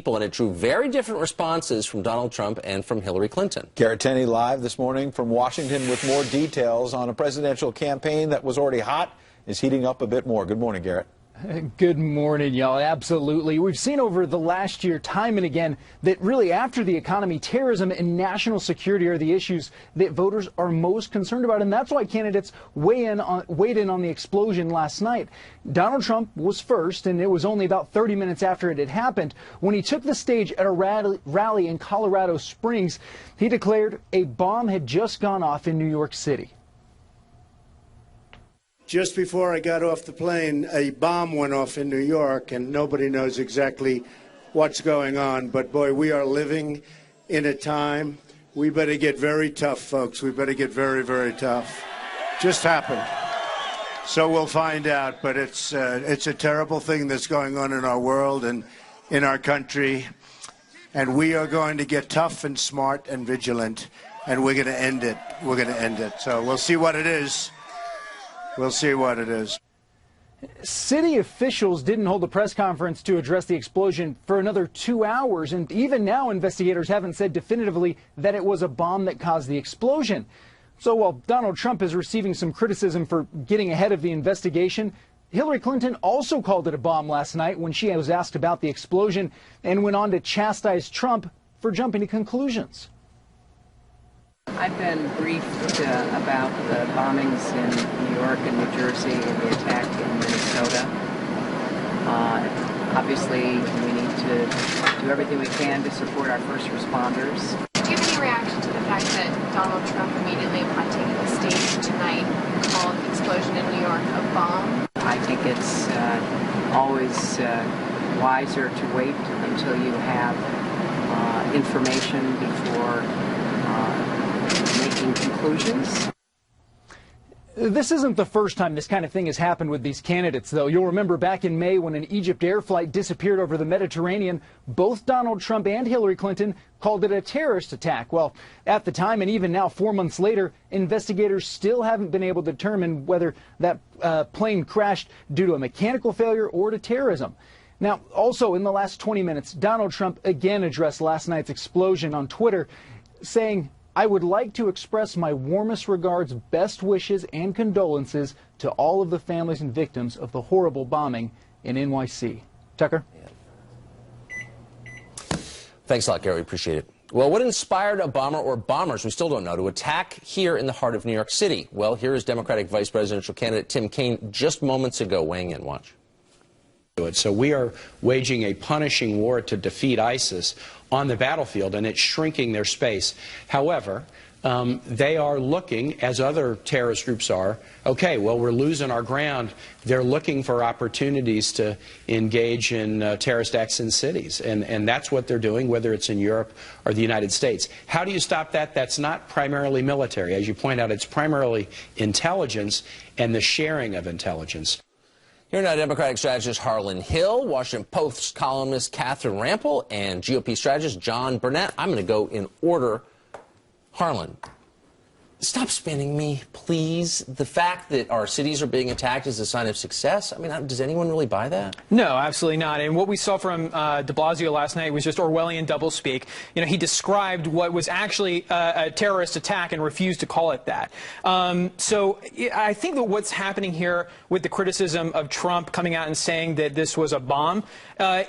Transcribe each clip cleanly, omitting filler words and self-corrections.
And it drew very different responses from Donald Trump and from Hillary Clinton. Garrett Tenney live this morning from Washington with more details on a presidential campaign that was already hot is heating up a bit more. Good morning, Garrett. Good morning, y'all. Absolutely. We've seen over the last year time and again that really after the economy, terrorism and national security are the issues that voters are most concerned about. And that's why candidates weighed in on the explosion last night. Donald Trump was first, and it was only about 30 minutes after it had happened when he took the stage at a rally in Colorado Springs. He declared a bomb had just gone off in New York City. Just before I got off the plane, a bomb went off in New York, and nobody knows exactly what's going on. But, boy, we are living in a time. We better get very tough, folks. We better get very, very tough. Just happened. So we'll find out. But it's a terrible thing that's going on in our world and in our country. And we are going to get tough and smart and vigilant, and we're going to end it. We're going to end it. So we'll see what it is. We'll see what it is. City officials didn't hold a press conference to address the explosion for another 2 hours, and even now investigators haven't said definitively that it was a bomb that caused the explosion. So while Donald Trump is receiving some criticism for getting ahead of the investigation, Hillary Clinton also called it a bomb last night when she was asked about the explosion and went on to chastise Trump for jumping to conclusions. I've been briefed about the bombings in New York and New Jersey and the attack in Minnesota. Obviously, we need to do everything we can to support our first responders. Do you have any reaction to the fact that Donald Trump immediately upon taking the stage tonight called the explosion in New York a bomb? I think it's always wiser to wait until you have information before making conclusions. This isn't the first time this kind of thing has happened with these candidates, though. You'll remember back in May when an Egypt air flight disappeared over the Mediterranean, both Donald Trump and Hillary Clinton called it a terrorist attack. Well, at the time and even now 4 months later, investigators still haven't been able to determine whether that plane crashed due to a mechanical failure or to terrorism. Now, also in the last 20 minutes, Donald Trump again addressed last night's explosion on Twitter, saying, "I would like to express my warmest regards, best wishes, and condolences to all of the families and victims of the horrible bombing in NYC." Tucker? Thanks a lot, Gary. We appreciate it. Well, what inspired a bomber or bombers, we still don't know, to attack here in the heart of New York City? Well, here is Democratic vice presidential candidate Tim Kaine just moments ago weighing in. Watch. So we are waging a punishing war to defeat ISIS on the battlefield, and it's shrinking their space. However, they are looking, as other terrorist groups are, okay, well, we're losing our ground. They're looking for opportunities to engage in terrorist acts in cities, and that's what they're doing, whether it's in Europe or the United States. How do you stop that? That's not primarily military. As you point out, it's primarily intelligence and the sharing of intelligence. Here now, Democratic strategist Harlan Hill, Washington Post columnist Catherine Rampell, and GOP strategist John Burnett. I'm going to go in order. Harlan, stop spinning me, please. The fact that our cities are being attacked is a sign of success. I mean, does anyone really buy that? No, absolutely not. And what we saw from de Blasio last night was just Orwellian doublespeak. You know, he described what was actually a terrorist attack and refused to call it that. So I think that what's happening here with the criticism of Trump coming out and saying that this was a bomb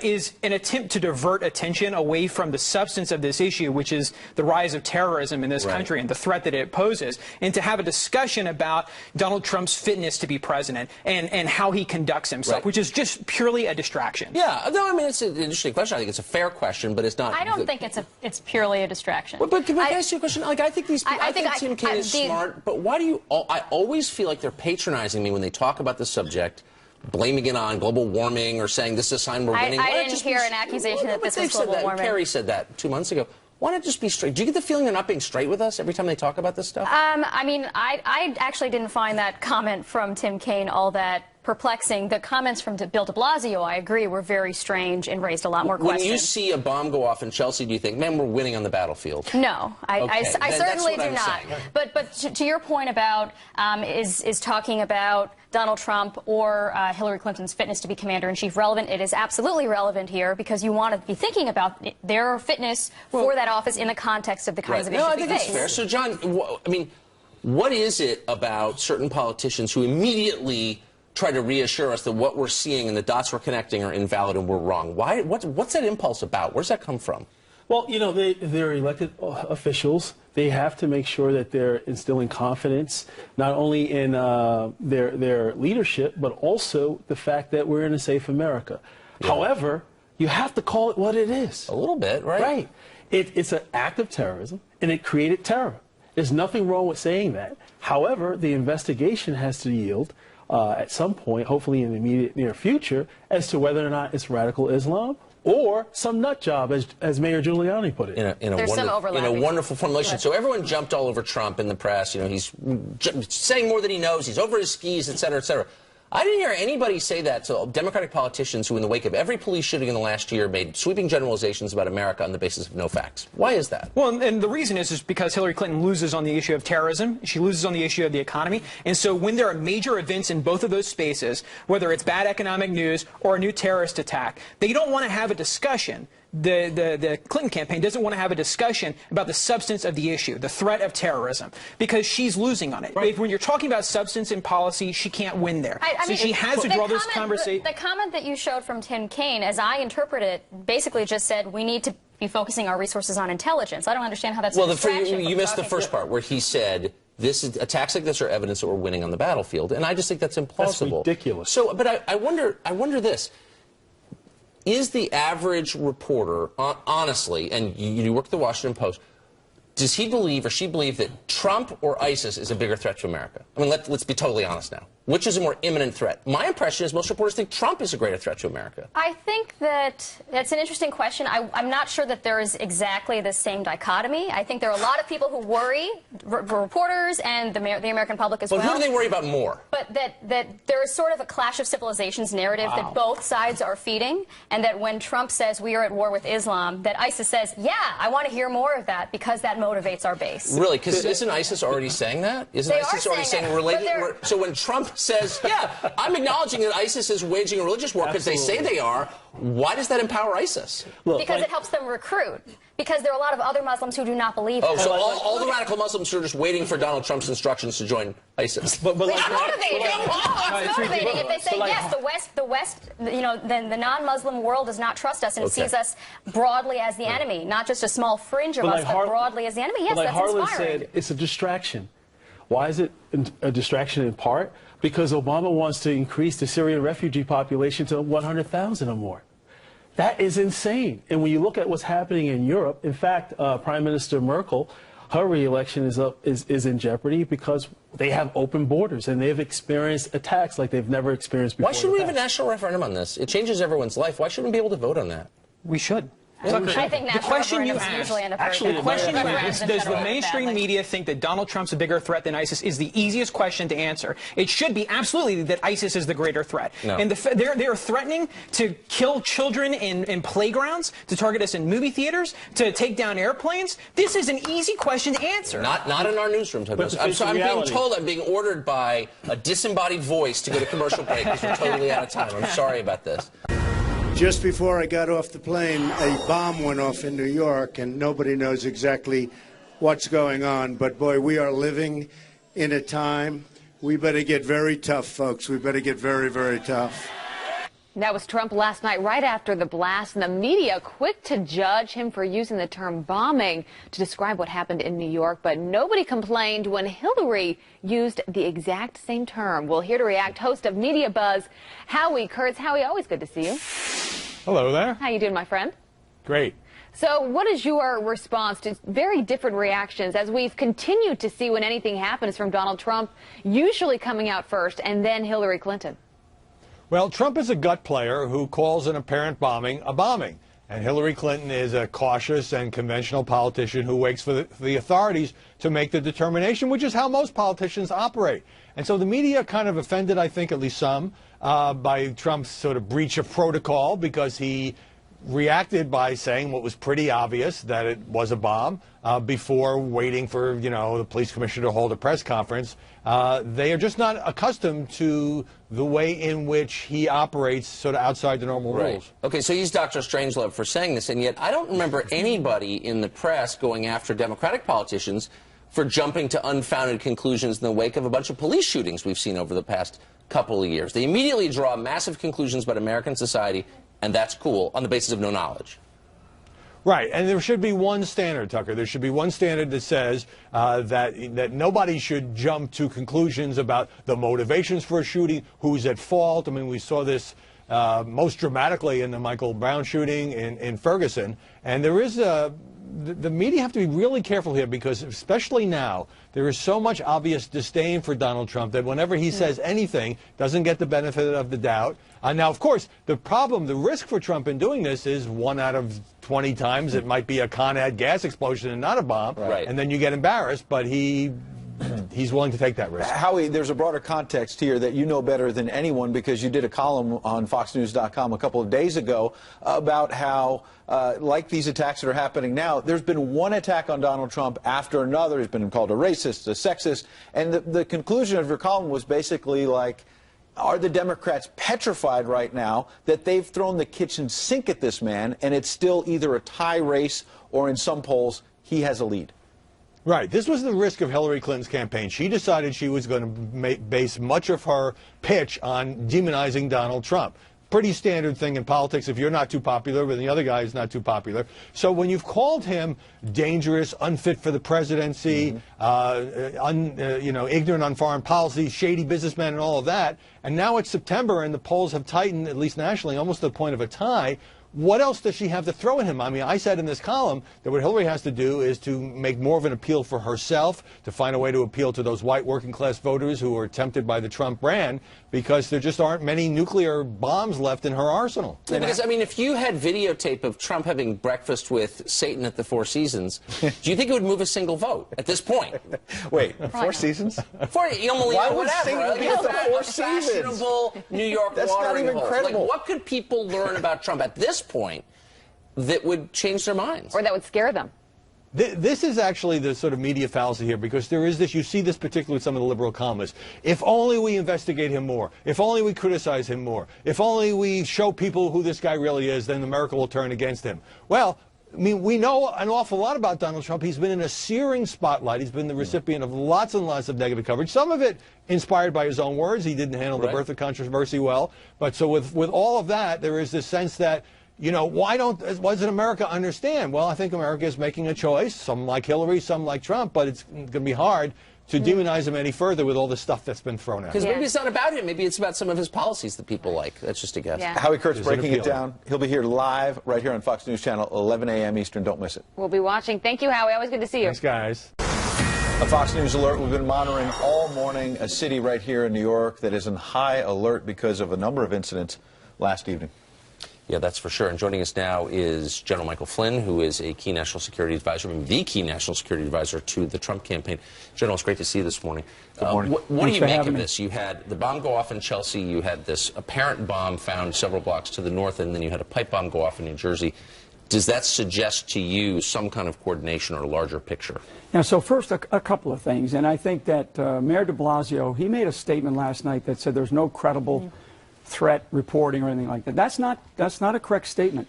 is an attempt to divert attention away from the substance of this issue, which is the rise of terrorism in this country and the threat that it poses, and to have a discussion about Donald Trump's fitness to be president and how he conducts himself, which is just purely a distraction. Yeah, no, I mean, it's an interesting question. I think it's a fair question, but it's not. I don't think it's purely a distraction. But can I ask you a question? Like, I think these people, I think Tim Kaine is smart, but why do you, I always feel like they're patronizing me when they talk about the subject, blaming it on global warming or saying this is a sign we're winning. I didn't hear an accusation that this was global warming. Kerry said that 2 months ago. Why not just be straight? Do you get the feeling they're not being straight with us every time they talk about this stuff? I mean, I actually didn't find that comment from Tim Kaine all that perplexing. The comments from Bill de Blasio, I agree, were very strange and raised a lot more questions. When you see a bomb go off in Chelsea, do you think, man, we're winning on the battlefield? No, I certainly do not. Saying. But to your point about is talking about Donald Trump or Hillary Clinton's fitness to be commander-in-chief relevant? It is absolutely relevant here because you want to be thinking about their fitness for that office in the context of the kinds of issues I think that's fair. So, John, I mean, what is it about certain politicians who immediately try to reassure us that what we're seeing and the dots we're connecting are invalid and we're wrong? What's that impulse about? Where's that come from? Well, you know, they're elected officials. They have to make sure that they're instilling confidence, not only in their leadership, but also the fact that we're in a safe America. Yeah. However, you have to call it what it is. A little bit, right? Right. It's an act of terrorism, and it created terror. There's nothing wrong with saying that. However, the investigation has to yield at some point, hopefully in the immediate near future, as to whether or not it's radical Islam or some nut job, as Mayor Giuliani put it. In a wonderful formulation. So everyone jumped all over Trump in the press. You know, he's saying more than he knows. He's over his skis, et cetera, et cetera. I didn't hear anybody say that to Democratic politicians who, in the wake of every police shooting in the last year, made sweeping generalizations about America on the basis of no facts. Why is that? Well, and the reason is because Hillary Clinton loses on the issue of terrorism. She loses on the issue of the economy. And so when there are major events in both of those spaces, whether it's bad economic news or a new terrorist attack, they don't want to have a discussion. The Clinton campaign doesn't want to have a discussion about the substance of the issue, the threat of terrorism, because she's losing on it. Right. When you're talking about substance in policy, she can't win there. I mean, she has to draw this conversation. The comment that you showed from Tim Kaine, as I interpret it, basically just said we need to be focusing our resources on intelligence. I don't understand how that's a distraction. You missed the first part where he said attacks like this are evidence that we're winning on the battlefield, and I just think that's implausible. That's ridiculous. So, but I wonder this. Is the average reporter, honestly, and you work at the Washington Post, does he believe or she believe that Trump or ISIS is a bigger threat to America? I mean, let's be totally honest now. Which is a more imminent threat? My impression is most reporters think Trump is a greater threat to America. I think that's an interesting question. I'm not sure that there is exactly the same dichotomy. I think there are a lot of people who worry, reporters and the American public as well. But who do they worry about more? But that there is sort of a clash of civilizations narrative that both sides are feeding, and that when Trump says we are at war with Islam, that ISIS says, yeah, I want to hear more of that because that motivates our base. Really? Because isn't ISIS already saying that? Isn't ISIS already saying related? So when Trump says, yeah, I'm acknowledging that ISIS is waging a religious war because they say they are, why does that empower ISIS? Because it helps them recruit. Because there are a lot of other Muslims who do not believe that. So all the radical Muslims who are just waiting for Donald Trump's instructions to join ISIS. It's motivating. It's motivating. If they say, yes, the West, you know, then the non-Muslim world does not trust us and sees us broadly as the enemy, not just a small fringe of us, but broadly as the enemy. Yes, that's inspiring. Harlan said, it's a distraction. Why is it a distraction in part? Because Obama wants to increase the Syrian refugee population to 100,000 or more. That is insane. And when you look at what's happening in Europe, in fact, Prime Minister Merkel, her re-election is in jeopardy because they have open borders and they've experienced attacks like they've never experienced before. Why should we have a national referendum on this? It changes everyone's life. Why shouldn't we be able to vote on that? We should. I think the question you asked, does the mainstream media think that Donald Trump's a bigger threat than ISIS, is the easiest question to answer. It should be absolutely that ISIS is the greater threat. No. And they're threatening to kill children in playgrounds, to target us in movie theaters, to take down airplanes. This is an easy question to answer. Not in our newsroom. I'm being told I'm being ordered by a disembodied voice to go to commercial break because we're totally out of time. I'm sorry about this. Just before I got off the plane, a bomb went off in New York, and nobody knows exactly what's going on. But, boy, we are living in a time. We better get very tough, folks. We better get very, very tough. That was Trump last night, right after the blast, and the media quick to judge him for using the term bombing to describe what happened in New York. But nobody complained when Hillary used the exact same term. Well, here to react, host of Media Buzz, Howie Kurtz. Howie, always good to see you. Hello there. How you doing, my friend? Great. So what is your response to very different reactions as we've continued to see when anything happens from Donald Trump, usually coming out first, and then Hillary Clinton? Well, Trump is a gut player who calls an apparent bombing a bombing. And Hillary Clinton is a cautious and conventional politician who waits for the authorities to make the determination, which is how most politicians operate. And so the media kind of offended, I think, at least some, by Trump's sort of breach of protocol, because he reacted by saying what was pretty obvious, that it was a bomb, before waiting for, the police commissioner to hold a press conference. They are just not accustomed to the way in which he operates sort of outside the normal rules. Okay, so he's Dr. Strangelove for saying this, and yet I don't remember anybody in the press going after Democratic politicians for jumping to unfounded conclusions in the wake of a bunch of police shootings we've seen over the past couple of years. They immediately draw massive conclusions about American society, and that's cool, on the basis of no knowledge. Right, and there should be one standard, Tucker. There should be one standard that says that nobody should jump to conclusions about the motivations for a shooting, who's at fault. I mean, we saw this most dramatically in the Michael Brown shooting in Ferguson. And there is the media have to be really careful here, because especially now, there is so much obvious disdain for Donald Trump that whenever he says anything, doesn't get the benefit of the doubt. Now, of course, the risk for Trump in doing this is 1 out of 20 times it might be a Con Ed gas explosion and not a bomb, and then you get embarrassed, but he's willing to take that risk. Howie, there's a broader context here that you know better than anyone, because you did a column on FoxNews.com a couple of days ago about how, like these attacks that are happening now, there's been one attack on Donald Trump after another. He's been called a racist, a sexist, and the conclusion of your column was basically like, are the Democrats petrified right now that they've thrown the kitchen sink at this man, and it's still either a tie race or in some polls he has a lead? Right. This was the risk of Hillary Clinton's campaign. She decided she was going to base much of her pitch on demonizing Donald Trump. Pretty standard thing in politics. If you're not too popular, but the other guy is not too popular. So when you've called him dangerous, unfit for the presidency, ignorant on foreign policy, shady businessman, and all of that, and now it's September and the polls have tightened, at least nationally, almost to the point of a tie. What else does she have to throw at him? I mean, I said in this column that what Hillary has to do is to make more of an appeal for herself, to find a way to appeal to those white working class voters who are tempted by the Trump brand, because there just aren't many nuclear bombs left in her arsenal. Yeah, because, I mean, if you had videotape of Trump having breakfast with Satan at the Four Seasons, do you think it would move a single vote at this point? Wait, Four Seasons? Why would Satan be at the Four Seasons? Fashionable New York That's watering not even hole. credible. Like, what could people learn about Trump at this point that would change their minds? Or that would scare them? This is actually the sort of media fallacy here, because there is this, you see this particularly with some of the liberal columnists. If only we investigate him more. If only we criticize him more. If only we show people who this guy really is, then America will turn against him. Well, I mean, we know an awful lot about Donald Trump. He's been in a searing spotlight. He's been the recipient of lots and lots of negative coverage, some of it inspired by his own words. He didn't handle the birther controversy well. But so with all of that, there is this sense that, why doesn't America understand? Well, I think America is making a choice. Some like Hillary, some like Trump, but it's going to be hard to demonize him any further with all the stuff that's been thrown out. Because maybe it's not about him. Maybe it's about some of his policies that people like. That's just a guess. Yeah. Howie Kurtz breaking it down. He'll be here live right here on Fox News Channel, 11 a.m. Eastern. Don't miss it. We'll be watching. Thank you, Howie. Always good to see you. Thanks, guys. A Fox News alert. We've been monitoring all morning a city right here in New York that is in high alert because of a number of incidents last evening. Yeah, that's for sure. And joining us now is General Michael Flynn, who is a key national security advisor, maybe the key national security advisor to the Trump campaign. General, it's great to see you this morning. Good morning. What do you make of this? You had the bomb go off in Chelsea. You had this apparent bomb found several blocks to the north, and then you had a pipe bomb go off in New Jersey. Does that suggest to you some kind of coordination or larger picture? Now, so first, a couple of things. And I think that Mayor de Blasio, he made a statement last night that said there's no credible threat reporting or anything like that. That's not a correct statement.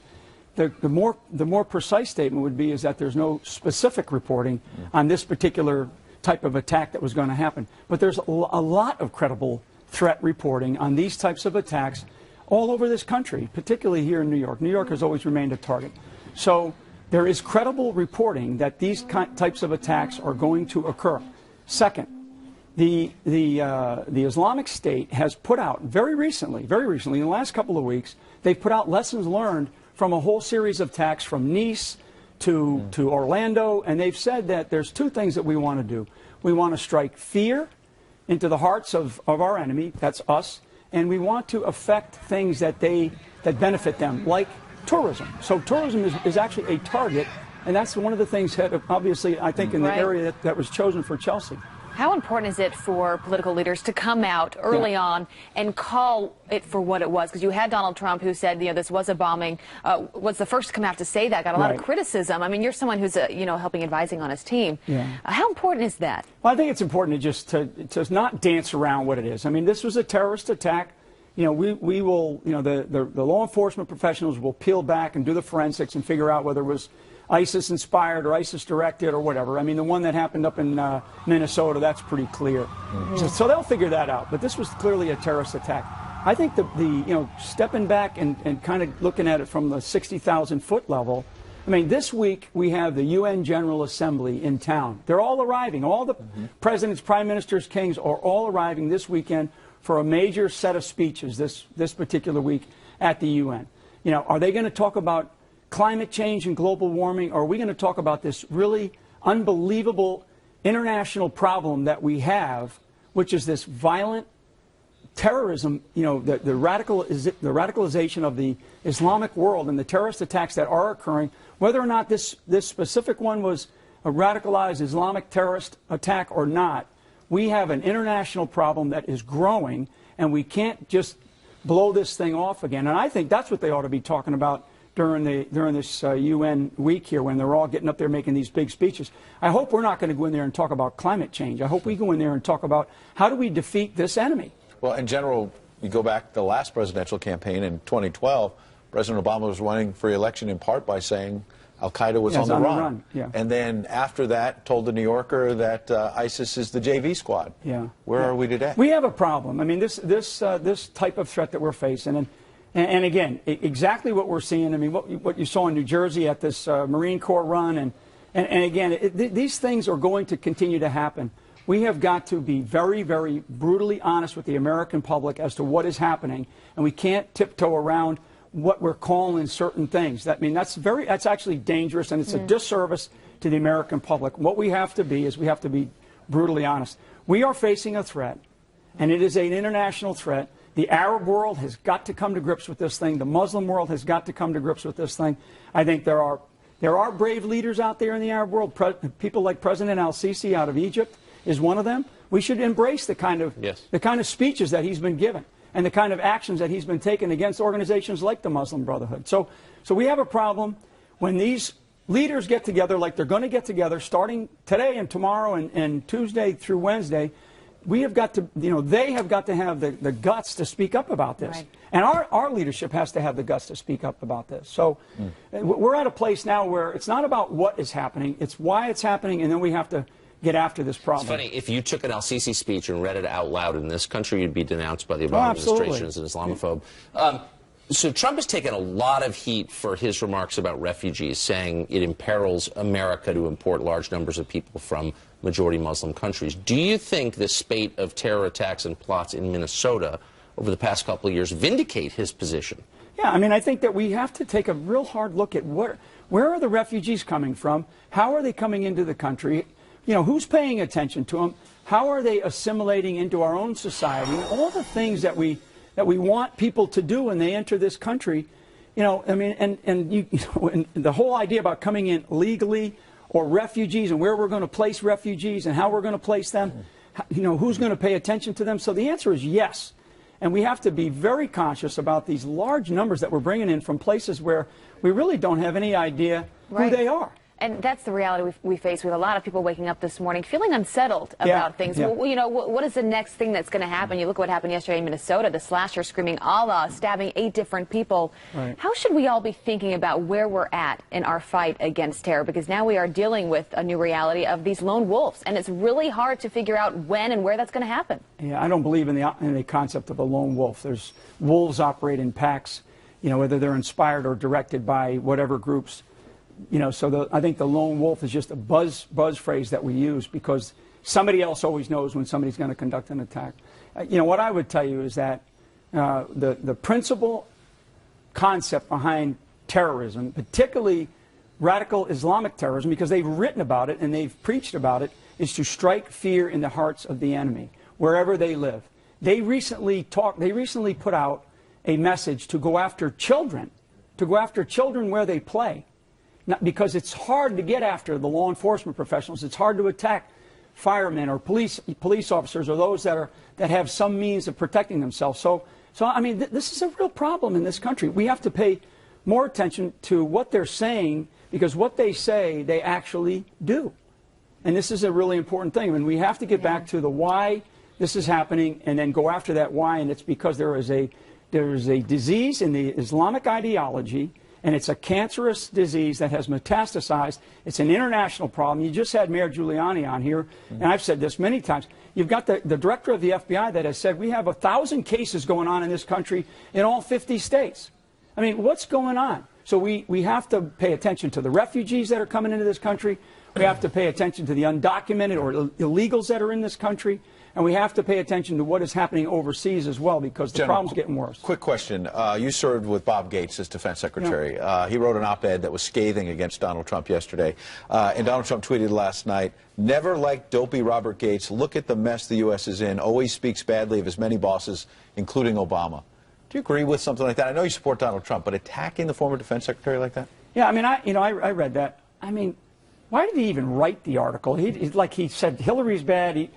The more precise statement would be is that there's no specific reporting on this particular type of attack that was going to happen. But there's a lot of credible threat reporting on these types of attacks all over this country, particularly here in New York. New York has always remained a target. So there is credible reporting that these types of attacks are going to occur. Second, the Islamic State has put out very recently, in the last couple of weeks, they've put out lessons learned from a whole series of attacks from Nice to Orlando, and they've said that there's two things that we want to do. We want to strike fear into the hearts of our enemy, that's us, and we want to affect things that benefit them, like tourism. So tourism is actually a target, and that's one of the things that obviously I think in the area that was chosen for Chelsea. How important is it for political leaders to come out early on and call it for what it was? Because you had Donald Trump, who said, this was a bombing, was the first to come out to say that, got a lot of criticism. I mean, you're someone who's, helping advising on his team. How important is that? Well, I think it's important to not dance around what it is. I mean, this was a terrorist attack. We will, the law enforcement professionals will peel back and do the forensics and figure out whether it was ISIS-inspired or ISIS-directed or whatever. I mean, the one that happened up in Minnesota, that's pretty clear. So they'll figure that out. But this was clearly a terrorist attack. I think stepping back and kind of looking at it from the 60,000-foot level, I mean, this week we have the UN General Assembly in town. They're all arriving. All the presidents, prime ministers, kings are all arriving this weekend for a major set of speeches this particular week at the UN. Are they going to talk about climate change and global warming, or are we going to talk about this really unbelievable international problem that we have, which is this violent terrorism, the radicalization of the Islamic world and the terrorist attacks that are occurring, whether or not this specific one was a radicalized Islamic terrorist attack or not. We have an international problem that is growing, and we can't just blow this thing off again. And I think that's what they ought to be talking about during this UN week here, when they're all getting up there making these big speeches. I hope we're not going to go in there and talk about climate change. I hope we go in there and talk about how do we defeat this enemy. Well, in general, you go back to the last presidential campaign in 2012, President Obama was running for re-election in part by saying Al-Qaeda was on the run. And then after that, told the New Yorker that ISIS is the JV squad. Where are we today? We have a problem. I mean, this type of threat that we're facing, and again, exactly what we're seeing. I mean, what you saw in New Jersey at this Marine Corps run, and again, these things are going to continue to happen. We have got to be very, very brutally honest with the American public as to what is happening, and we can't tiptoe around what we're calling certain things. That's actually dangerous, and it's a disservice to the American public. What we have to be is we have to be brutally honest. We are facing a threat, and it is an international threat. The Arab world has got to come to grips with this thing. The Muslim world has got to come to grips with this thing. I think there are brave leaders out there in the Arab world. People like President al-Sisi out of Egypt is one of them. We should embrace the kind of speeches that he's been given and the kind of actions that he's been taking against organizations like the Muslim Brotherhood. So we have a problem when these leaders get together like they're going to get together starting today and tomorrow and Tuesday through Wednesday. We have got to, they have got to have the guts to speak up about this. And our leadership has to have the guts to speak up about this. So we're at a place now where it's not about what is happening, it's why it's happening, and then we have to get after this problem. It's funny, if you took an al-Sisi speech and read it out loud in this country, you'd be denounced by the Obama administration as an Islamophobe. So Trump has taken a lot of heat for his remarks about refugees, saying it imperils America to import large numbers of people from majority Muslim countries. Do you think the spate of terror attacks and plots in Minnesota over the past couple of years vindicate his position? Yeah, I mean, I think that we have to take a real hard look at where are the refugees coming from? How are they coming into the country? Who's paying attention to them? How are they assimilating into our own society? All the things that we want people to do when they enter this country. I mean, and the whole idea about coming in legally or refugees and where we're going to place refugees and how we're going to place them, who's going to pay attention to them. So the answer is yes. And we have to be very conscious about these large numbers that we're bringing in from places where we really don't have any idea who they are. And that's the reality we face with a lot of people waking up this morning feeling unsettled about things. Well, what is the next thing that's going to happen? You look at what happened yesterday in Minnesota, the slasher screaming Allah, stabbing 8 different people. How should we all be thinking about where we're at in our fight against terror? Because now we are dealing with a new reality of these lone wolves, and it's really hard to figure out when and where that's going to happen. Yeah, I don't believe in the concept of a lone wolf. There's wolves operate in packs, whether they're inspired or directed by whatever groups. So I think the lone wolf is just a buzz phrase that we use because somebody else always knows when somebody's going to conduct an attack. What I would tell you is that the principal concept behind terrorism, particularly radical Islamic terrorism, because they've written about it and they've preached about it, is to strike fear in the hearts of the enemy, wherever they live. They recently put out a message to go after children to go after children where they play. Not, because it's hard to get after the law enforcement professionals. It's hard to attack firemen or police officers or those that have some means of protecting themselves. So I mean, this is a real problem in this country. We have to pay more attention to what they're saying, because what they say, they actually do. And this is a really important thing. I mean, we have to get back to the why this is happening and then go after that why. And it's because there is a disease in the Islamic ideology, and it's a cancerous disease that has metastasized. It's an international problem. You just had Mayor Giuliani on here, and I've said this many times. You've got the director of the FBI that has said we have 1,000 cases going on in this country in all 50 states. I mean, what's going on? So we have to pay attention to the refugees that are coming into this country. We have to pay attention to the undocumented or illegals that are in this country. And we have to pay attention to what is happening overseas as well, because the General, problem's getting worse. Quick question. You served with Bob Gates as defense secretary. Yeah. He wrote an op-ed that was scathing against Donald Trump yesterday. And Donald Trump tweeted last night, "Never liked dopey Robert Gates. Look at the mess the U.S. is in. Always speaks badly of his many bosses, including Obama." Do you agree with something like that? I know you support Donald Trump, but attacking the former defense secretary like that? Yeah, I mean, I read that. I mean, why did he even write the article? He said Hillary's bad.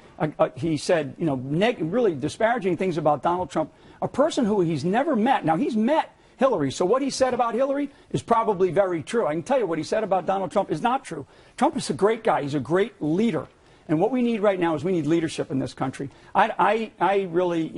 He said, really disparaging things about Donald Trump, a person who he's never met. Now, he's met Hillary, so what he said about Hillary is probably very true. I can tell you what he said about Donald Trump is not true. Trump is a great guy. He's a great leader. And what we need right now is we need leadership in this country. I really,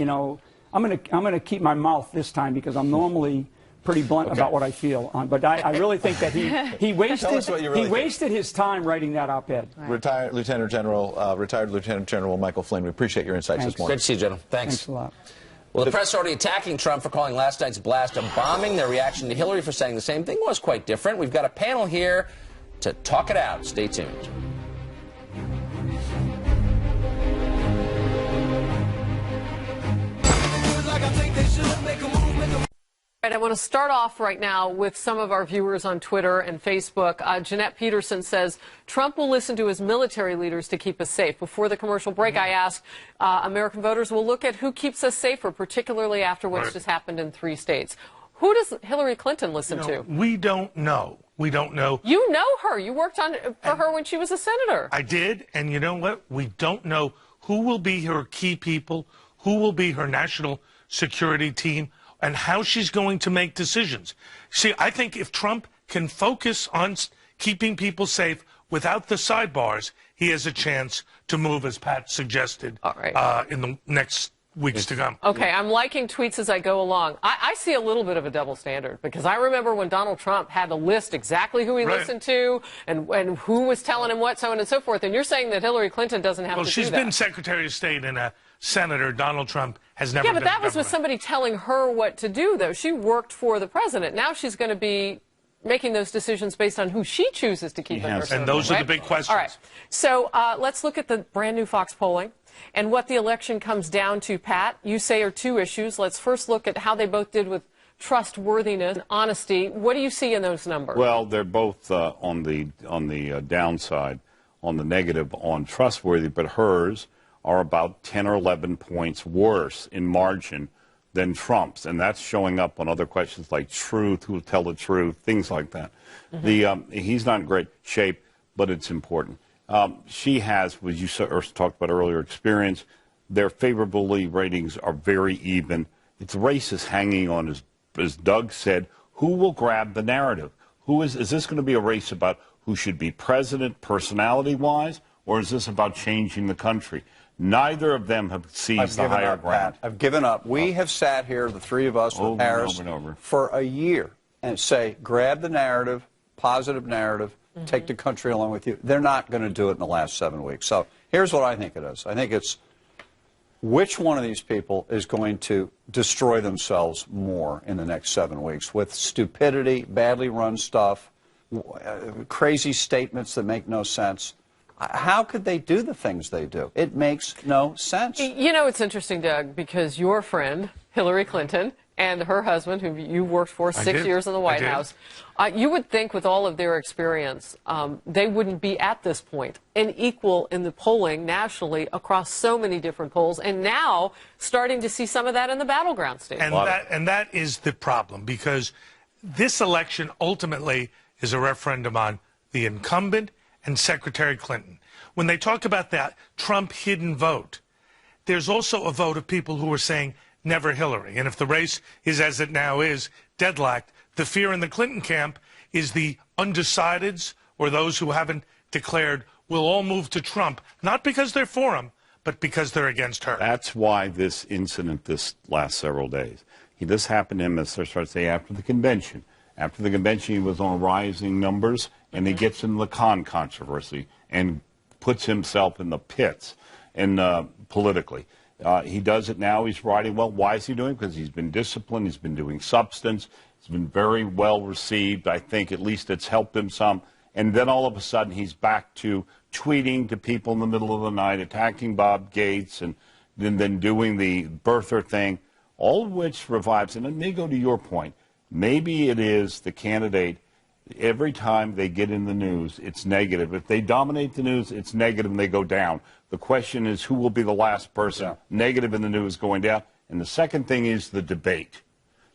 I'm going to keep my mouth this time, because I'm normally pretty blunt about what I feel. But I really think that he wasted his time writing that op-ed. Right. Retired Lieutenant General Michael Flynn, we appreciate your insights this morning. Good to see you, General. Thanks A lot. Well, the press already attacking Trump for calling last night's blast a bombing. Their reaction to Hillary for saying the same thing was quite different. We've got a panel here to talk it out. Stay tuned. I want to start off right now with some of our viewers on Twitter and Facebook. Jeanette Peterson says Trump will listen to his military leaders to keep us safe. Before the commercial break, I asked American voters will look at who keeps us safer, particularly after what's just happened in 3 states. Who does Hillary Clinton listen to? We don't know. We don't know. You know her. You worked for her when she was a senator. I did. And you know what? We don't know who will be her key people, who will be her national security team, and how she's going to make decisions. See, I think if Trump can focus on keeping people safe without the sidebars, he has a chance to move, as Pat suggested, in the next weeks to come. Okay, I'm liking tweets as I go along. I see a little bit of a double standard, because I remember when Donald Trump had to list exactly who he listened to and who was telling him what, so on and so forth. And you're saying that Hillary Clinton doesn't have to do that. Well, she's been Secretary of State and a senator. Donald Trump has never been. Yeah, but that was with somebody telling her what to do, though. She worked for the president. Now she's going to be making those decisions based on who she chooses to keep in her circle. And those are the big questions. All right. So let's look at the brand new Fox polling and what the election comes down to, Pat. You say are 2 issues. Let's first look at how they both did with trustworthiness and honesty. What do you see in those numbers? Well, they're both on the downside, on the negative on trustworthy, but hers are about 10 or 11 points worse in margin than Trump's, and that's showing up on other questions like truth, who will tell the truth, things like that. He's not in great shape, but it's important. She has, as you talked about earlier, experience. Their favorability ratings are very even. Its race is hanging on, as Doug said, who will grab the narrative? Is this going to be a race about who should be president personality-wise, or is this about changing the country? Neither of them have seized the higher ground. I've given up. We have sat here, the 3 of us with Harris, for a year and say, grab the narrative, positive narrative, take the country along with you. They're not going to do it in the last 7 weeks. So here's what I think it is. I think it's which one of these people is going to destroy themselves more in the next 7 weeks with stupidity, badly run stuff, crazy statements that make no sense. How could they do the things they do? It makes no sense. You know, it's interesting, Doug, because your friend, Hillary Clinton, and her husband, who you worked for 6 years in the White House, you would think with all of their experience, they wouldn't be at this point and equal in the polling nationally across so many different polls, and now starting to see some of that in the battleground states. And that is the problem, because this election ultimately is a referendum on the incumbent and Secretary Clinton. When they talk about that Trump hidden vote, there's also a vote of people who are saying never Hillary. And if the race is, as it now is, deadlocked, the fear in the Clinton camp is the undecideds or those who haven't declared will all move to Trump, not because they're for him, but because they're against her. That's why this incident this last several days. This happened to him, as I started to say, after the convention. After the convention, he was on rising numbers, and he gets in the Khan controversy and puts himself in the pits and politically. He does it now. He's riding well. Why is he doing it? Because he's been disciplined. He's been doing substance. It's been very well received. I think at least it's helped him some. And then all of a sudden he's back to tweeting to people in the middle of the night, attacking Bob Gates, and then doing the birther thing, all of which revives. And let me go to your point. Maybe it is the candidate, every time they get in the news, it's negative. If they dominate the news, it's negative and they go down. The question is who will be the last person negative in the news going down. And the second thing is the debate.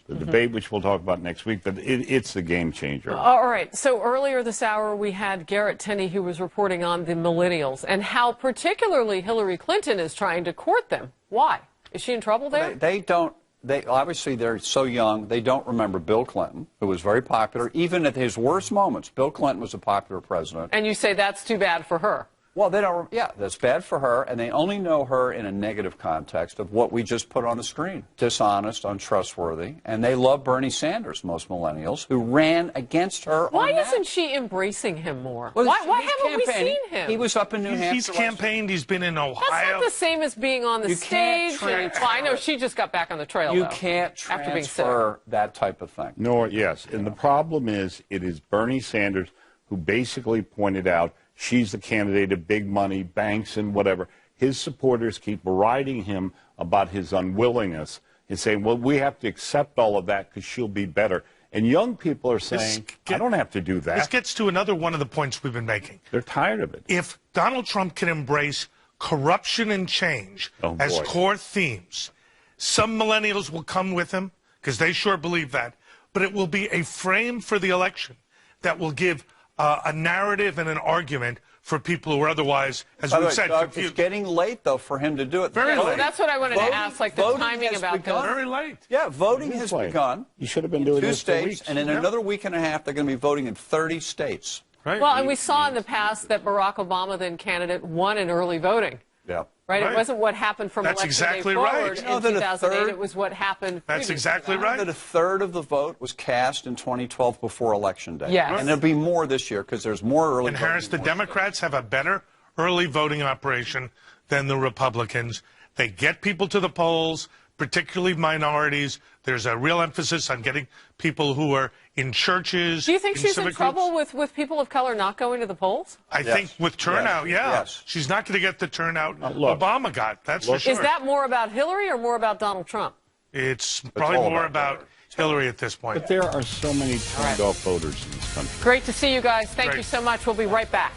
The debate, which we'll talk about next week, but it's the game changer. All right. So earlier this hour, we had Garrett Tenney, who was reporting on the millennials and how particularly Hillary Clinton is trying to court them. Why? Is she in trouble there? They obviously, they're so young, they don't remember Bill Clinton, who was very popular. Even at his worst moments, Bill Clinton was a popular president. And you say that's too bad for her. Well, they don't. Yeah, that's bad for her, and they only know her in a negative context of what we just put on the screen: dishonest, untrustworthy, and they love Bernie Sanders. Most millennials who ran against her. Why isn't she embracing him more? Well, why haven't we seen him? He was up in New Hampshire. He's campaigned. He's been in Ohio. That's not the same as being on the stage. Well, I know she just got back on the trail. You though, can't after being sick. transfer that type of thing. No, yes, and the problem is it is Bernie Sanders who basically pointed out she's the candidate of big money, banks, and whatever. His supporters keep riding him about his unwillingness and saying, well, we have to accept all of that because she'll be better. And young people are saying, I don't have to do that. This gets to another one of the points we've been making. They're tired of it. If Donald Trump can embrace corruption and change as core themes, some millennials will come with him because they sure believe that. But it will be a frame for the election that will give a narrative and an argument for people who are otherwise, as we've said, Doug, confused. it's getting late, though, for him to do it. Very late. That's what I wanted to ask, like the timing about this. Very late. Yeah, voting has begun. You should have been doing this for 2 states, weeks. and in another week and a half, they're going to be voting in 30 states. Right. Well, and we saw in the past that Barack Obama, then candidate, won in early voting. Yeah. Right? It wasn't what happened from That's election exactly day forward right. in 2008. It was what happened. That's exactly right. That a third of the vote was cast in 2012 before Election Day. Yes. And there'll be more this year because there's more early And voting. Harris, the Democrats have a better early voting operation than the Republicans. They get people to the polls, particularly minorities. There's a real emphasis on getting people who are in churches. Do you think she's in civic trouble groups. with people of color not going to the polls? I think with turnout, Yes. She's not going to get the turnout look. Obama got, that's for sure. Is that more about Hillary or more about Donald Trump? It's probably all more about about Hillary at this point. But there are so many turned-off voters in this country. Great to see you guys. Thank you so much. We'll be right back.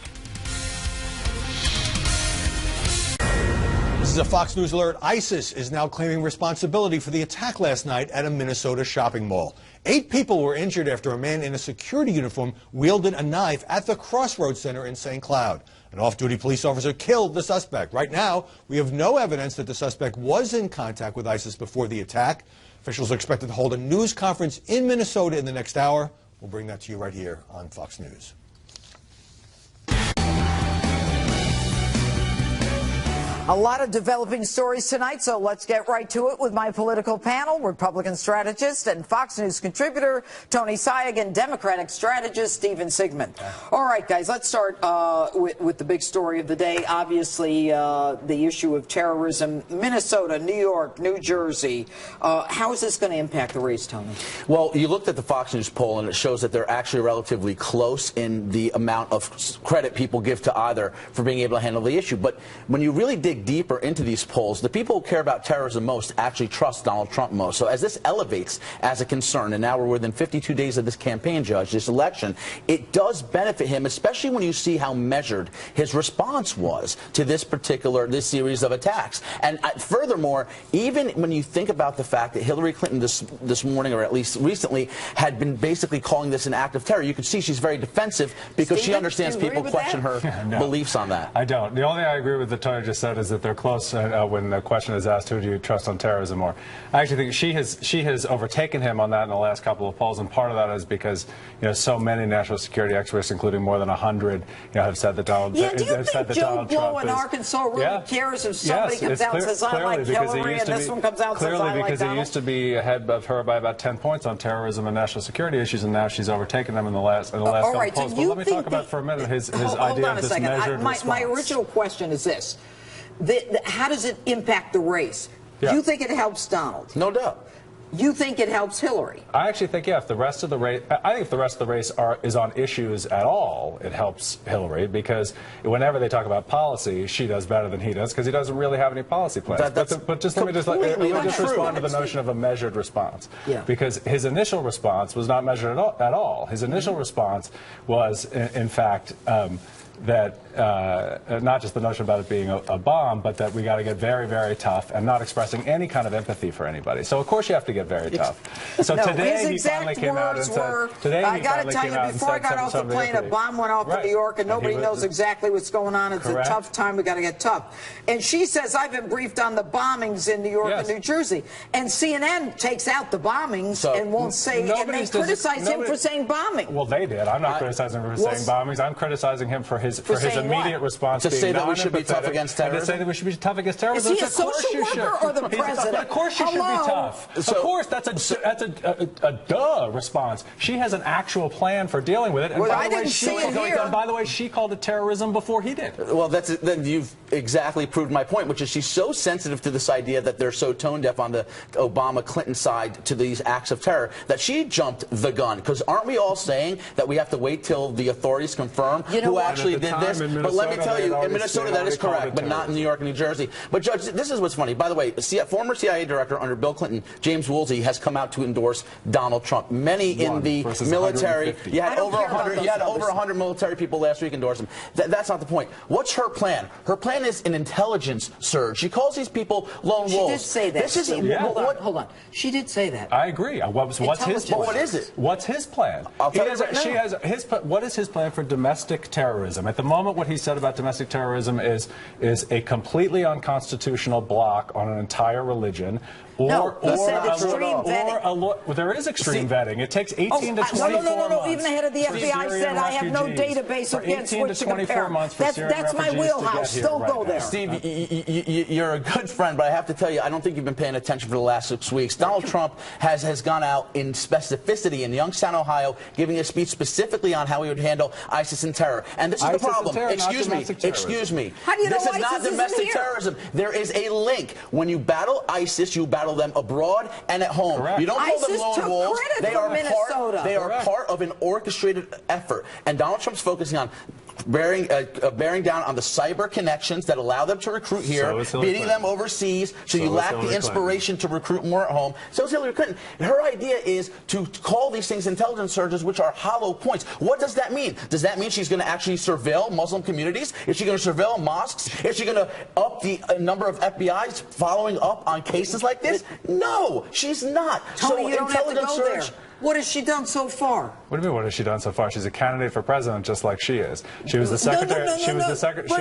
This is a Fox News alert. ISIS is now claiming responsibility for the attack last night at a Minnesota shopping mall. 8 people were injured after a man in a security uniform wielded a knife at the Crossroads Center in St. Cloud. An off-duty police officer killed the suspect. Right now, we have no evidence that the suspect was in contact with ISIS before the attack. Officials are expected to hold a news conference in Minnesota in the next hour. We'll bring that to you right here on Fox News. A lot of developing stories tonight, so let's get right to it with my political panel, Republican strategist and Fox News contributor Tony Sayegh and Democratic strategist Stephen Sigmund. All right, guys, let's start with the big story of the day. Obviously, the issue of terrorism, Minnesota, New York, New Jersey. How is this going to impact the race, Tony? Well, you looked at the Fox News poll, and it shows that they're actually relatively close in the amount of credit people give to either for being able to handle the issue. But when you really dig dig deeper into these polls, the people who care about terrorism most actually trust Donald Trump most. So as this elevates as a concern, and now we're within 52 days of this campaign, Judge, this election, it does benefit him, especially when you see how measured his response was to this series of attacks. And furthermore, even when you think about the fact that Hillary Clinton this morning, or at least recently, had been basically calling this an act of terror, you can see she's very defensive because she understands people question her beliefs on that. I don't. The only thing I agree with that Tony just said is that they're close when the question is asked, who do you trust on terrorism more? I actually think she has overtaken him on that in the last couple of polls, and part of that is because so many national security experts, including more than 100, have said that Donald Trump is. Do you think Joe Blow in Arkansas really cares if somebody comes out and says I like Hillary, and this one comes out and says I like Donald? Clearly, because he used to be ahead of her by about 10 points on terrorism and national security issues, and now she's overtaken them in the last couple of polls. But let me talk about for a minute his idea of this measured response. My original question is this. How does it impact the race? Yeah. You think it helps Donald? No doubt. You think it helps Hillary? I actually think, if the rest of the race, is on issues at all, it helps Hillary, because whenever they talk about policy, she does better than he does, because he doesn't really have any policy plans. But just let me just respond to the notion of a measured response. Yeah. Because his initial response was not measured at all. His initial response was, in fact, that not just the notion about it being a bomb, but that we got to get very, very tough, and not expressing any kind of empathy for anybody. So of course you have to get very tough. So today he finally came out and said, I got to tell you, before I got off the plane, a bomb went off in New York, and nobody knows exactly what's going on. It's a tough time. We got to get tough. And she says, I've been briefed on the bombings in New York and New Jersey. And CNN takes out the bombings and won't say, and they criticize him for saying bombing. Well, they did. I'm not criticizing him for saying bombings. I'm criticizing him for his immediate response to say that we should be tough against terrorism. To say that we should be tough against terrorism. Is he a social worker or the president? Of course you should be tough. Of course, that's a duh response. She has an actual plan for dealing with it. And I didn't see it here. And by the way, she called it terrorism before he did. Well, then you've exactly proved my point, which is she's so sensitive to this idea that they're so tone deaf on the Obama-Clinton side to these acts of terror that she jumped the gun. Because aren't we all saying that we have to wait till the authorities confirm who actually did this? But let me tell you, in Minnesota that is correct, but not in New York and New Jersey. But Judge, this is what's funny. By the way, former CIA director under Bill Clinton, James Woolsey, has come out to endorse Donald Trump. Many in the military, you had over 100 military people last week endorse him. That's not the point. What's her plan? Her plan is an intelligence surge. She calls these people lone wolves. She did say that. This is hold on. She did say that. I agree. What's his plan? What is it? What's his plan? I'll tell you right now. What is his plan for domestic terrorism? At the moment, what he said about domestic terrorism is a completely unconstitutional block on an entire religion. There is extreme vetting. It takes 18 to 24 months. No. Even the head of the FBI said I have no database against which to compare. That's my wheelhouse. Don't go there. Steve, you're a good friend, but I have to tell you, I don't think you've been paying attention for the last 6 weeks. Donald Trump has gone out in specificity in Youngstown, Ohio, giving a speech specifically on how he would handle ISIS and terror. And this is the problem. Excuse me. How do you know this is not domestic terrorism. There is a link. When you battle ISIS, you battle them abroad and at home. Correct. You don't call them lone wolves. They are part of an orchestrated effort. And Donald Trump's focusing on bearing down on the cyber connections that allow them to recruit here, beating them overseas, so you lack the inspiration to recruit more at home. So is Hillary Clinton. Her idea is to call these things intelligence surges, which are hollow points. What does that mean? Does that mean she's going to actually surveil Muslim communities? Is she going to surveil mosques? Is she going to up the number of FBI's following up on cases like this? No, she's not. Tony, you don't have to go there. What has she done so far? What do you mean? What has she done so far? She's a candidate for president, just like she is. She was the secretary.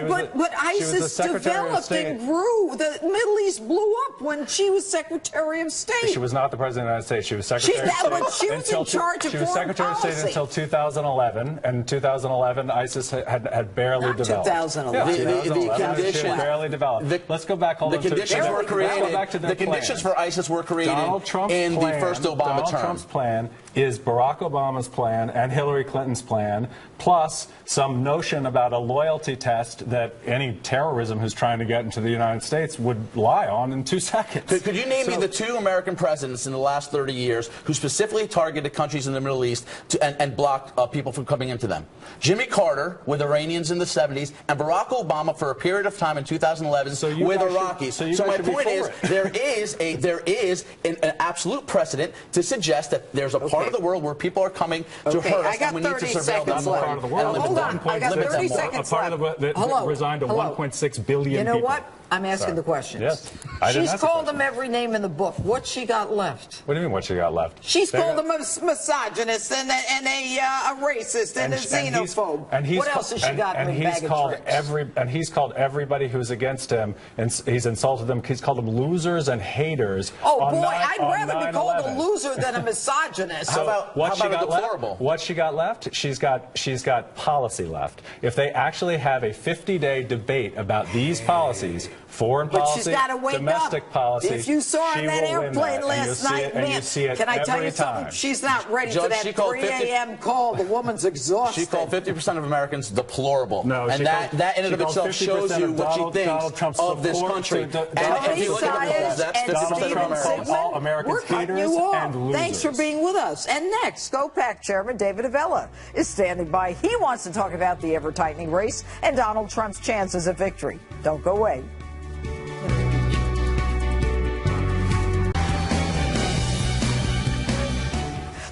But ISIS developed and grew. The Middle East blew up when she was Secretary of State. She was not the president of the United States. She was Secretary of State. She was in charge of foreign policy. She was Secretary of State until 2011. And in 2011, ISIS had barely developed. 2011. She had barely developed. Let's go back. The conditions were created. The conditions for ISIS were created in the first Obama term. Donald Trump's plan is Barack Obama's plan and Hillary Clinton's plan, plus some notion about a loyalty test that any terrorism who's trying to get into the United States would lie on in 2 seconds. Could you name me the 2 American presidents in the last 30 years who specifically targeted countries in the Middle East and blocked people from coming into them? Jimmy Carter with Iranians in the 70s, and Barack Obama for a period of time in 2011 with Iraqis. So my point is, there is an absolute precedent to suggest that there's a part of the world where people are coming to hurt us, and we need to surveil them more. Part of the world. Hold on, I got 30 seconds left. A part of that resigned to 1.6 billion You know people. what? I'm asking the questions. Yes. She's called them every name in the book. What's she got left? What do you mean, what she got left? She's called them a misogynist and a racist and a xenophobe. What else has she got in the bag of tricks? And he's called everybody who's against him, and he's insulted them. He's called them losers and haters. Oh, boy, I'd rather be called a loser than a misogynist. How about a deplorable? What she got left? She's got policy left. If they actually have a 50-day debate about these policies, foreign policy, domestic policy. If you saw her on that airplane last night, man, can I tell you something? She's not ready for that 3 a.m. call. The woman's exhausted. She called 50% of Americans deplorable. No, and that in and of itself shows you what she thinks of this country. And if you look at the polls, that's 50% of Americans. All Americans haters and losers. Thanks for being with us. And next, GoPac Chairman David Avella is standing by. He wants to talk about the ever-tightening race and Donald Trump's chances of victory. Don't go away.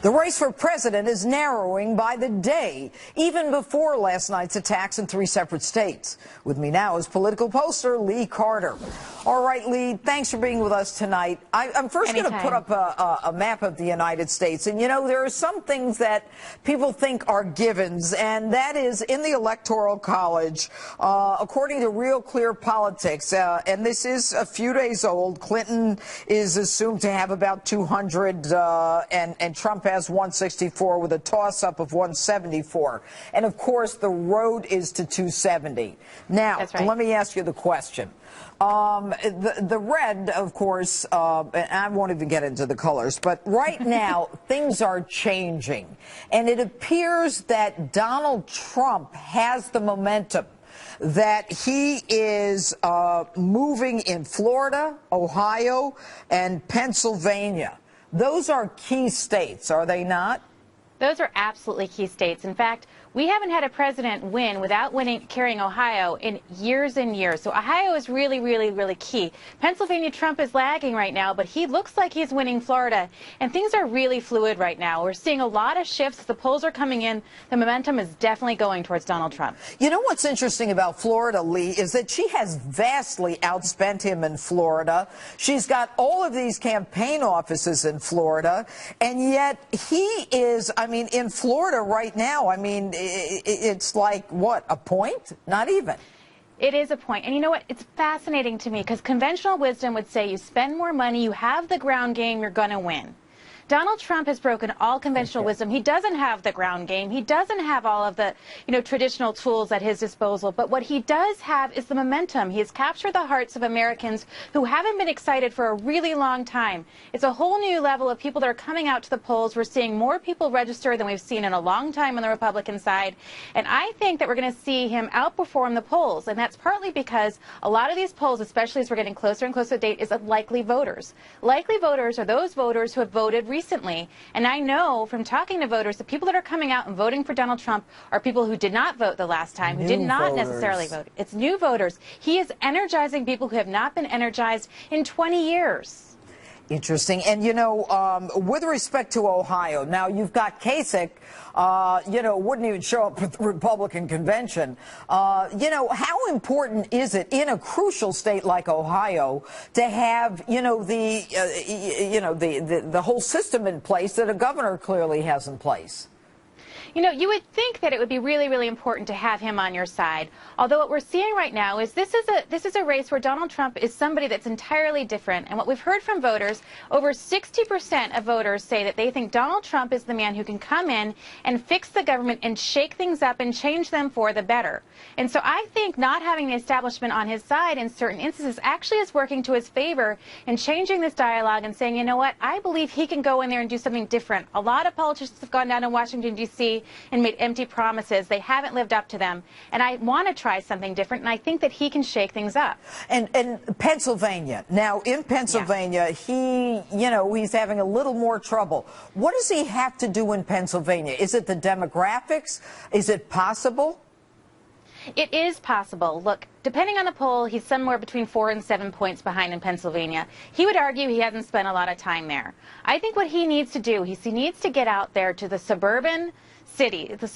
The race for president is narrowing by the day, even before last night's attacks in 3 separate states. With me now is political pollster Lee Carter. All right, Lee, thanks for being with us tonight. I'm first going to put up a map of the United States. And, you know, there are some things that people think are givens, and that is in the Electoral College, according to Real Clear Politics, and this is a few days old, Clinton is assumed to have about 200, and Trump has 164 with a toss-up of 174. And, of course, the road is to 270. Now, let me ask you the question. The red, of course, and I won't even get into the colors, but right now things are changing. And it appears that Donald Trump has the momentum, that he is moving in Florida, Ohio, and Pennsylvania. Those are key states, are they not? Those are absolutely key states. In fact, we haven't had a president win without carrying Ohio in years and years. So Ohio is really, really, really key. Pennsylvania, Trump is lagging right now, but he looks like he's winning Florida. And things are really fluid right now. We're seeing a lot of shifts. The polls are coming in. The momentum is definitely going towards Donald Trump. You know what's interesting about Florida, Lee, is that she has vastly outspent him in Florida. She's got all of these campaign offices in Florida. And yet he is, I mean, in Florida right now, I mean, it's like, what, a point? Not even. It is a point. And you know what? It's fascinating to me because conventional wisdom would say you spend more money, you have the ground game, you're going to win. Donald Trump has broken all conventional wisdom. He doesn't have the ground game. He doesn't have all of the, traditional tools at his disposal. But what he does have is the momentum. He has captured the hearts of Americans who haven't been excited for a really long time. It's a whole new level of people that are coming out to the polls. We're seeing more people register than we've seen in a long time on the Republican side. And I think that we're going to see him outperform the polls. And that's partly because a lot of these polls, especially as we're getting closer and closer to date, is of likely voters. Likely voters are those voters who have voted recently. And I know from talking to voters, the people that are coming out and voting for Donald Trump are people who did not vote the last time, who did not necessarily vote. It's new voters. He is energizing people who have not been energized in 20 years. Interesting. And, with respect to Ohio, now you've got Kasich, wouldn't even show up at the Republican convention. How important is it in a crucial state like Ohio to have, the whole system in place that a governor clearly has in place? You know, you would think that it would be really, really important to have him on your side. Although what we're seeing right now is this is a race where Donald Trump is somebody that's entirely different. And what we've heard from voters, over 60% of voters say that they think Donald Trump is the man who can come in and fix the government and shake things up and change them for the better. And so I think not having the establishment on his side in certain instances actually is working to his favor in changing this dialogue and saying, you know what, I believe he can go in there and do something different. A lot of politicians have gone down to Washington, D.C. and made empty promises. They haven't lived up to them. And I want to try something different, and I think that he can shake things up. And Pennsylvania. Now, in Pennsylvania, he's having a little more trouble. What does he have to do in Pennsylvania? Is it the demographics? Is it possible? It is possible. Look, depending on the poll, he's somewhere between 4 and 7 points behind in Pennsylvania. He would argue he hasn't spent a lot of time there. I think what he needs to do is he needs to get out there to the suburban city, the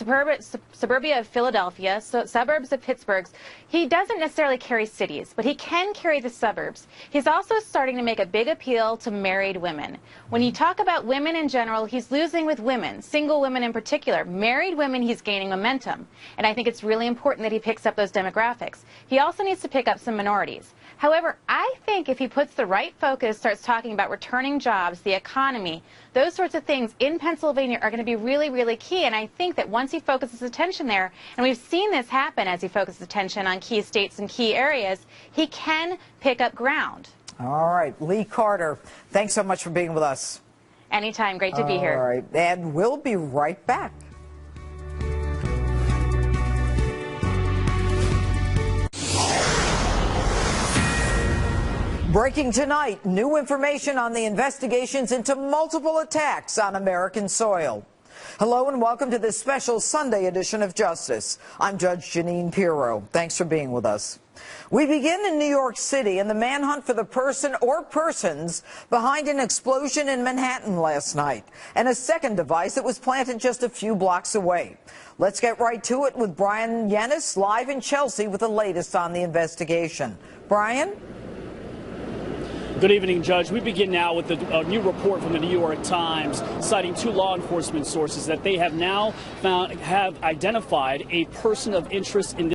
suburbia of Philadelphia, suburbs of Pittsburgh. He doesn't necessarily carry cities, but he can carry the suburbs. He's also starting to make a big appeal to married women. When you talk about women in general, he's losing with women, single women in particular. Married women, he's gaining momentum. And I think it's really important that he picks up those demographics. He also needs to pick up some minorities. However, I think if he puts the right focus, starts talking about returning jobs, the economy, those sorts of things in Pennsylvania are going to be really, really key. And I think that once he focuses attention there, and we've seen this happen as he focuses attention on key states and key areas, he can pick up ground. All right. Lee Carter, thanks so much for being with us. Anytime. Great to be here. All right. And we'll be right back. Breaking tonight, new information on the investigations into multiple attacks on American soil. Hello and welcome to this special Sunday edition of Justice. I'm Judge Janine Pirro. Thanks for being with us. We begin in New York City in the manhunt for the person or persons behind an explosion in Manhattan last night and a second device that was planted just a few blocks away. Let's get right to it with Brian Yennis live in Chelsea with the latest on the investigation. Brian? Good evening, Judge. We begin now with a new report from the New York Times citing two law enforcement sources that they have now have identified a person of interest in this